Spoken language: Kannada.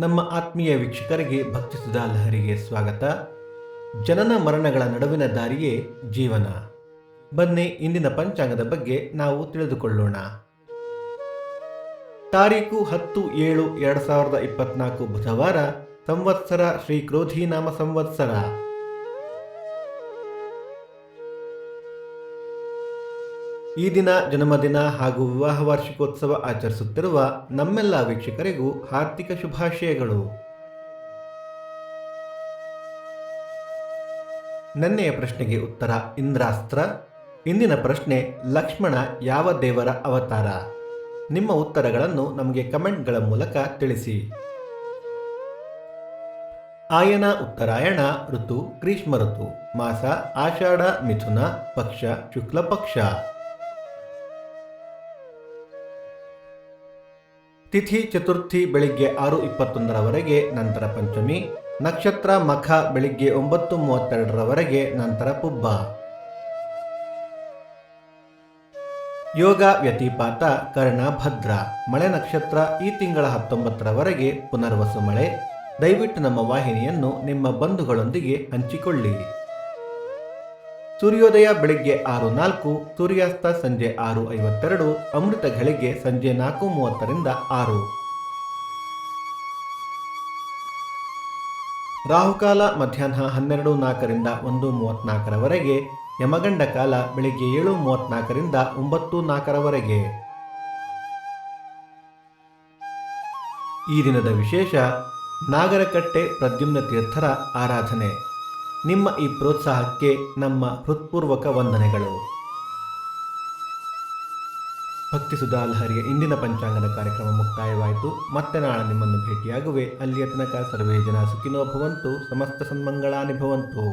ನಮ್ಮ ಆತ್ಮೀಯ ವೀಕ್ಷಕರಿಗೆ ಭಕ್ತಿ ಸುಧಾ ಲಹರಿಗೆ ಸ್ವಾಗತ. ಜನನ ಮರಣಗಳ ನಡುವಿನ ದಾರಿಯೇ ಜೀವನ. ಬನ್ನಿ ಇಂದಿನ ಪಂಚಾಂಗದ ಬಗ್ಗೆ ನಾವು ತಿಳಿದುಕೊಳ್ಳೋಣ. ತಾರೀಕು 10/7/2024 ಬುಧವಾರ, ಸಂವತ್ಸರ ಶ್ರೀ ಕ್ರೋಧಿನಾಮ ಸಂವತ್ಸರ. ಈ ದಿನ ಜನ್ಮದಿನ ಹಾಗೂ ವಿವಾಹ ವಾರ್ಷಿಕೋತ್ಸವ ಆಚರಿಸುತ್ತಿರುವ ನಮ್ಮೆಲ್ಲ ವೀಕ್ಷಕರಿಗೂ ಹಾರ್ದಿಕ ಶುಭಾಶಯಗಳು. ನೆನ್ನೆಯ ಪ್ರಶ್ನೆಗೆ ಉತ್ತರ ಇಂದ್ರಾಸ್ತ್ರ. ಇಂದಿನ ಪ್ರಶ್ನೆ, ಲಕ್ಷ್ಮಣ ಯಾವ ದೇವರ ಅವತಾರ? ನಿಮ್ಮ ಉತ್ತರಗಳನ್ನು ನಮಗೆ ಕಮೆಂಟ್ಗಳ ಮೂಲಕ ತಿಳಿಸಿ. ಆಯನ ಉತ್ತರಾಯಣ, ಋತು ಗ್ರೀಷ್ಮ ಋತು, ಮಾಸ ಆಷಾಢ ಮಿಥುನ, ಪಕ್ಷ ಶುಕ್ಲ ಪಕ್ಷ. ತಿಥಿ ಚತುರ್ಥಿ ಬೆಳಿಗ್ಗೆ 6:21 ನಂತರ ಪಂಚಮಿ, ನಕ್ಷತ್ರ ಮಖ ಬೆಳಿಗ್ಗೆ 9:32 ನಂತರ ಪುಬ್ಬ. ಯೋಗ ವ್ಯತಿಪಾತ ಕರ್ಣ ಭದ್ರ. ಮಳೆ ನಕ್ಷತ್ರ ಈ ತಿಂಗಳ 19 ಪುನರ್ವಸು ಮಳೆ. ದಯವಿಟ್ಟು ನಮ್ಮ ವಾಹಿನಿಯನ್ನು ನಿಮ್ಮ ಬಂಧುಗಳೊಂದಿಗೆ ಹಂಚಿಕೊಳ್ಳಿ. ಸೂರ್ಯೋದಯ ಬೆಳಿಗ್ಗೆ 6:04, ಸೂರ್ಯಾಸ್ತ ಸಂಜೆ 6:52, ಅಮೃತ ಘಳಿಗೆ ಸಂಜೆ 4:30 6. ರಾಹುಕಾಲ ಮಧ್ಯಾಹ್ನ 12:04 1:34, ಯಮಗಂಡ ಕಾಲ ಬೆಳಿಗ್ಗೆ 7:34 9:04. ಈ ದಿನದ ವಿಶೇಷ, ನಾಗರಕಟ್ಟೆ ಪ್ರದ್ಯುಮ್ನ ತೀರ್ಥರ ಆರಾಧನೆ. ನಿಮ್ಮ ಈ ಪ್ರೋತ್ಸಾಹಕ್ಕೆ ನಮ್ಮ ಹೃತ್ಪೂರ್ವಕ ವಂದನೆಗಳು. ಭಕ್ತಿ ಸುಧಾ ಲಹರಿಯ ಇಂದಿನ ಪಂಚಾಂಗದ ಕಾರ್ಯಕ್ರಮ ಮುಕ್ತಾಯವಾಯಿತು. ಮತ್ತೆ ನಾಳೆ ನಿಮ್ಮನ್ನು ಭೇಟಿಯಾಗುವೆ. ಅಲ್ಲಿಯ ತನಕ ಸರ್ವೇ ಜನ ಸುಖಿನೋ ಭವಂತು, ಸಮಸ್ತ ಸನ್ಮಂಗಳಾನಿ ಭವಂತು.